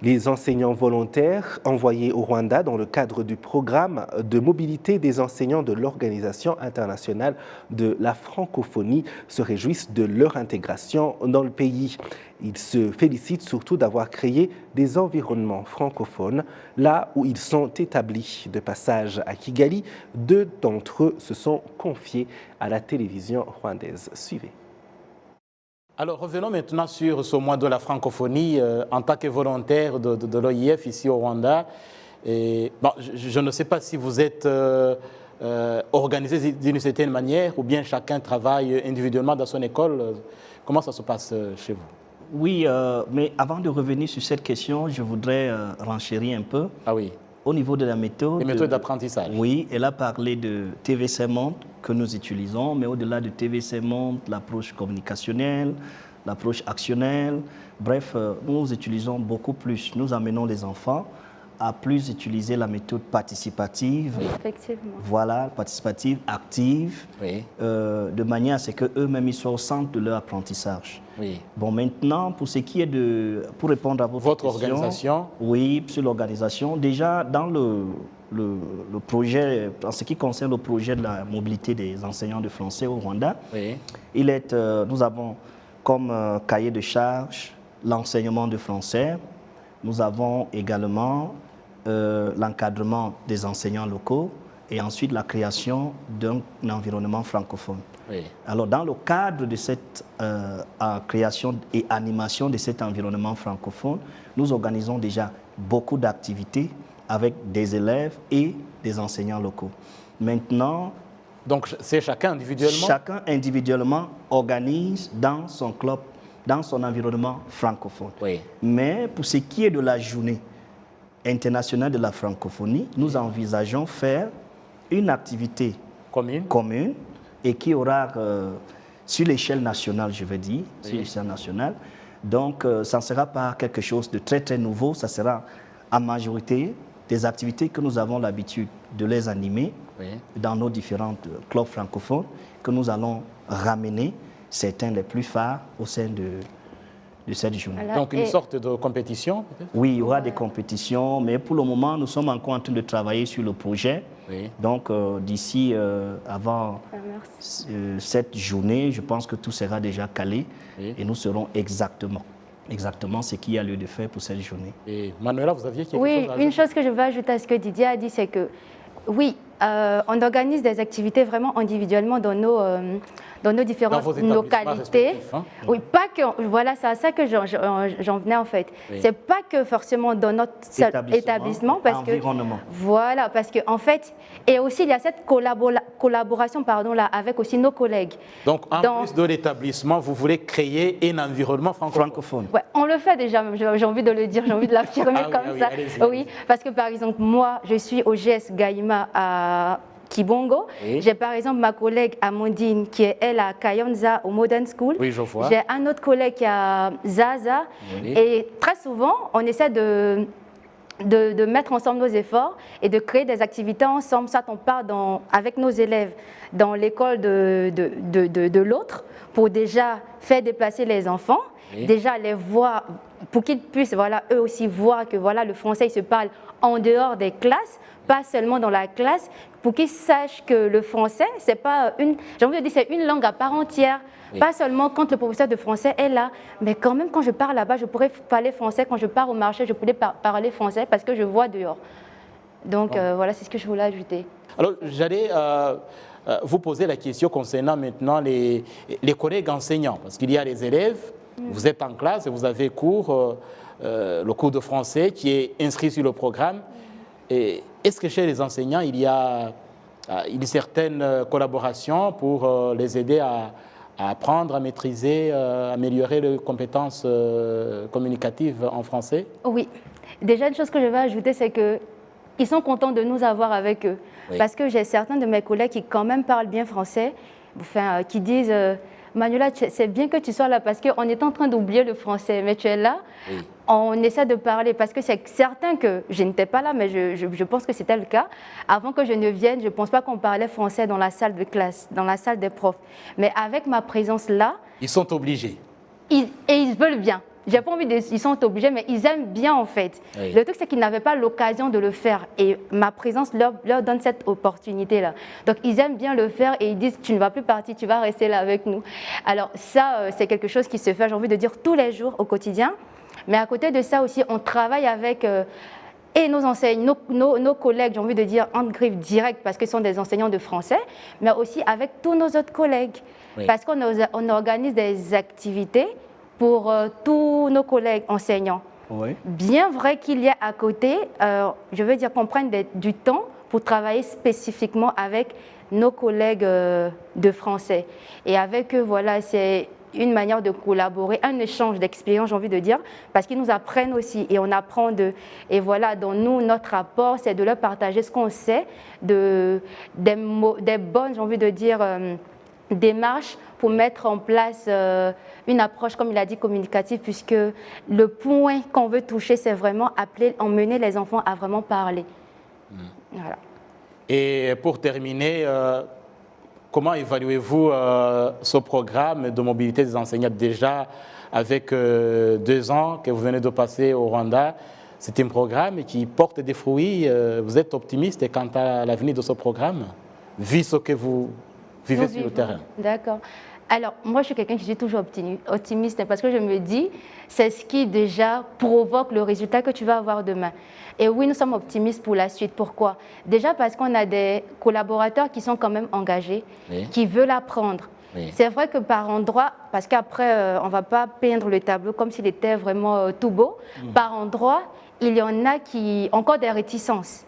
Les enseignants volontaires envoyés au Rwanda dans le cadre du programme de mobilité des enseignants de l'Organisation internationale de la francophonie se réjouissent de leur intégration dans le pays. Ils se félicitent surtout d'avoir créé des environnements francophones là où ils sont établis. De passage à Kigali, 2 d'entre eux se sont confiés à la télévision rwandaise. Suivez. Alors revenons maintenant sur ce mois de la francophonie en tant que volontaire de l'OIF ici au Rwanda. Et, bon, je ne sais pas si vous êtes organisé d'une certaine manière ou bien chacun travaille individuellement dans son école. Comment ça se passe chez vous? Oui, mais avant de revenir sur cette question, je voudrais renchérir un peu. Ah oui. Au niveau de la méthode... Les méthodes d'apprentissage. Oui, elle a parlé de TVC Monde que nous utilisons, mais au-delà de TVC Monde, l'approche communicationnelle, l'approche actionnelle, bref, nous utilisons beaucoup plus. Nous amenons les enfants à plus utiliser la méthode participative. Oui, effectivement. Voilà, participative, active, Oui. De manière à ce qu'eux-mêmes ils soient au centre de leur apprentissage. Oui. Bon, maintenant, pour ce qui est de... Pour répondre à votre question, organisation? Oui, sur l'organisation. Déjà, dans le projet, en ce qui concerne le projet de la mobilité des enseignants de français au Rwanda, Oui. Nous avons comme cahier de charge l'enseignement de français. Nous avons également l'encadrement des enseignants locaux et ensuite la création d'un environnement francophone. Oui. Alors, dans le cadre de cette création et animation de cet environnement francophone, nous organisons déjà beaucoup d'activités avec des élèves et des enseignants locaux. Maintenant... Donc, c'est chacun individuellement? Chacun individuellement organise dans son club, dans son environnement francophone. Oui. Mais pour ce qui est de la journée internationale de la francophonie, nous envisageons faire une activité commune et qui aura, sur l'échelle nationale, je veux dire, sur l'échelle nationale. Donc, ça ne sera pas quelque chose de très, très nouveau. Ça sera en majorité des activités que nous avons l'habitude de les animer dans nos différents clubs francophones, que nous allons ramener certains les plus phares au sein de cette journée. Alors, donc, une sorte de compétition peut-être? Oui, il y aura des compétitions, mais pour le moment, nous sommes encore en train de travailler sur le projet. Oui. Donc, d'ici avant cette journée, je pense que tout sera déjà calé et nous saurons exactement ce qu'il y a lieu de faire pour cette journée. Et Manuela, vous aviez quelque chose à ajouter? Oui, une chose que je veux ajouter à ce que Didier a dit, c'est que oui, on organise des activités vraiment individuellement dans nos différentes localités. Hein? Oui, pas que, voilà, c'est à ça que j'en venais en fait. Oui. C'est pas que forcément dans notre seul établissement, parce que voilà, parce que en fait, et aussi il y a cette collaboration là avec aussi nos collègues. Donc en plus de l'établissement, vous voulez créer un environnement francophone. Ouais, on le fait déjà, j'ai envie de le dire, j'ai envie de l'affirmer comme ça. Oui, parce que par exemple moi, je suis au GS Gaïma à Kibongo. Oui. J'ai par exemple ma collègue Amandine qui est elle à Kayonza au Modern School. Oui, je vois. J'ai un autre collègue qui est à Zaza. Oui. Et très souvent, on essaie de mettre ensemble nos efforts et de créer des activités ensemble. Soit on part avec nos élèves dans l'école de l'autre pour déjà faire déplacer les enfants, déjà les voir, pour qu'ils puissent eux aussi voir que le français il se parle en dehors des classes, pas seulement dans la classe, pour qu'ils sachent que le français, c'est pas j'ai envie de dire, c'est une langue à part entière. Oui. Pas seulement quand le professeur de français est là, mais quand même quand je pars là-bas, je pourrais parler français. Quand je pars au marché, je pourrais parler français parce que je vois dehors. Donc voilà, c'est ce que je voulais ajouter. Alors j'allais vous poser la question concernant maintenant les collègues enseignants, parce qu'il y a les élèves, vous êtes en classe et vous avez cours, le cours de français qui est inscrit sur le programme. Est-ce que chez les enseignants, il y a une certaine collaboration pour les aider à apprendre, à maîtriser, améliorer leurs compétences communicatives en français? Oui. Déjà, une chose que je vais ajouter, c'est qu'ils sont contents de nous avoir avec eux. Oui. Parce que j'ai certains de mes collègues qui quand même parlent bien français, qui disent Manuela, c'est bien que tu sois là parce qu'on est en train d'oublier le français, mais tu es là. Oui. On essaie de parler parce que c'est certain que je n'étais pas là, mais je pense que c'était le cas. Avant que je ne vienne, je ne pense pas qu'on parlait français dans la salle de classe, dans la salle des profs. Mais avec ma présence là... Ils sont obligés. Et ils veulent bien. J'ai pas envie de... Ils sont obligés, mais ils aiment bien en fait. Oui. Le truc, c'est qu'ils n'avaient pas l'occasion de le faire. Et ma présence leur donne cette opportunité-là. Donc, ils aiment bien le faire et ils disent, tu ne vas plus partir, tu vas rester là avec nous. Alors ça, c'est quelque chose qui se fait, j'ai envie de dire, tous les jours au quotidien. Mais à côté de ça aussi, on travaille avec... et nos enseignants, nos collègues, j'ai envie de dire en griffe directe parce que ce sont des enseignants de français, mais aussi avec tous nos autres collègues. Oui. Parce qu'on organise des activités pour tous nos collègues enseignants. Oui. Bien vrai qu'il y a à côté, je veux dire qu'on prenne du temps pour travailler spécifiquement avec nos collègues de français. Et avec eux, voilà, c'est une manière de collaborer, un échange d'expérience, j'ai envie de dire, parce qu'ils nous apprennent aussi et on apprend d'eux. Et voilà, donc nous, notre apport, c'est de leur partager ce qu'on sait, des bonnes, j'ai envie de dire, démarches pour mettre en place une approche, comme il a dit, communicative, puisque le point qu'on veut toucher, c'est vraiment emmener les enfants à vraiment parler. Voilà. Et pour terminer, comment évaluez-vous ce programme de mobilité des enseignants déjà avec 2 ans que vous venez de passer au Rwanda? C'est un programme qui porte des fruits. Vous êtes optimiste quant à l'avenir de ce programme, vu ce que vous vivez sur le terrain? D'accord. Alors, moi, je suis quelqu'un qui suis toujours optimiste parce que je me dis, c'est ce qui déjà provoque le résultat que tu vas avoir demain. Et oui, nous sommes optimistes pour la suite. Pourquoi? Déjà parce qu'on a des collaborateurs qui sont quand même engagés, Oui. qui veulent apprendre. Oui. C'est vrai que par endroit, parce qu'après, on ne va pas peindre le tableau comme s'il était vraiment tout beau, par endroit, il y en a qui ont encore des réticences.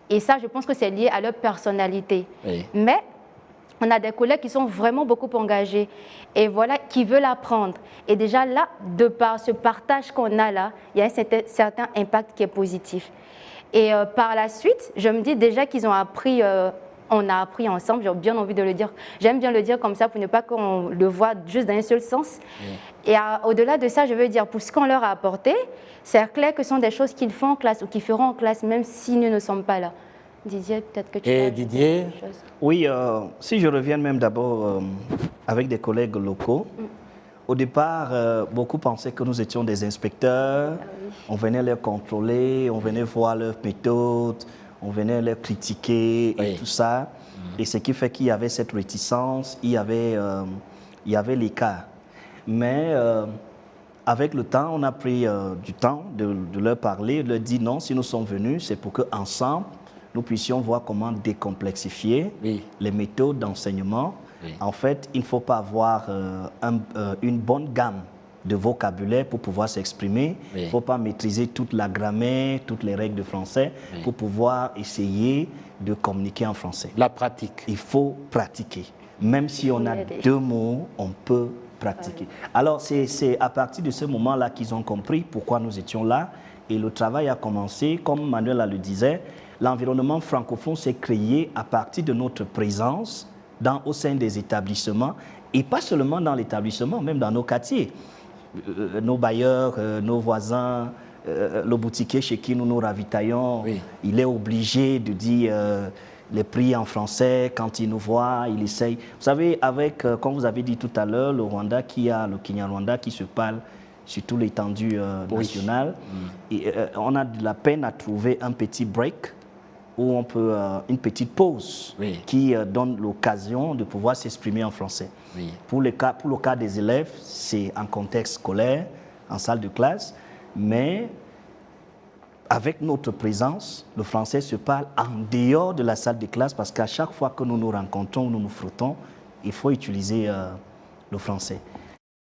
Et ça, je pense que c'est lié à leur personnalité. Oui. Mais on a des collègues qui sont vraiment beaucoup engagés et voilà, qui veulent apprendre. Et déjà là, de par ce partage qu'on a là, il y a un certain impact qui est positif. Et par la suite, je me dis déjà qu'ils ont appris, on a appris ensemble, j'ai bien envie de le dire, j'aime bien le dire comme ça pour ne pas qu'on le voit juste d'un seul sens. Oui. Et au-delà de ça, je veux dire, pour ce qu'on leur a apporté, c'est clair que ce sont des choses qu'ils font en classe ou qu'ils feront en classe, même si nous ne sommes pas là. Didier, peut-être que tu Et Didier? Oui, si je reviens même d'abord avec des collègues locaux, au départ, beaucoup pensaient que nous étions des inspecteurs, on venait les contrôler, on venait voir leurs méthodes, on venait les critiquer et tout ça. Et ce qui fait qu'il y avait cette réticence, il y avait l'écart. Mais avec le temps, on a pris du temps de leur parler, de leur dire non, si nous sommes venus, c'est pour qu'ensemble, nous puissions voir comment décomplexifier les méthodes d'enseignement. Oui. En fait, il ne faut pas avoir une bonne gamme de vocabulaire pour pouvoir s'exprimer. Il ne faut pas maîtriser toute la grammaire, toutes les règles de français pour pouvoir essayer de communiquer en français. La pratique. Il faut pratiquer. Même si on a 2 mots, on peut pratiquer. Alors, c'est à partir de ce moment-là qu'ils ont compris pourquoi nous étions là. Et le travail a commencé, comme Manuela le disait. L'environnement francophone s'est créé à partir de notre présence au sein des établissements, et pas seulement dans l'établissement, même dans nos quartiers. Nos bailleurs, nos voisins, le boutiquier chez qui nous nous ravitaillons, il est obligé de dire les prix en français. Quand il nous voit, il essaye. Vous savez, avec, comme vous avez dit tout à l'heure, le Rwanda le Kinyarwanda qui se parle sur toute l'étendue nationale, et, on a de la peine à trouver un petit break où on peut, une petite pause qui donne l'occasion de pouvoir s'exprimer en français. Pour le cas des élèves, c'est en contexte scolaire, en salle de classe, mais avec notre présence, le français se parle en dehors de la salle de classe parce qu'à chaque fois que nous nous rencontrons, nous nous frottons, il faut utiliser le français.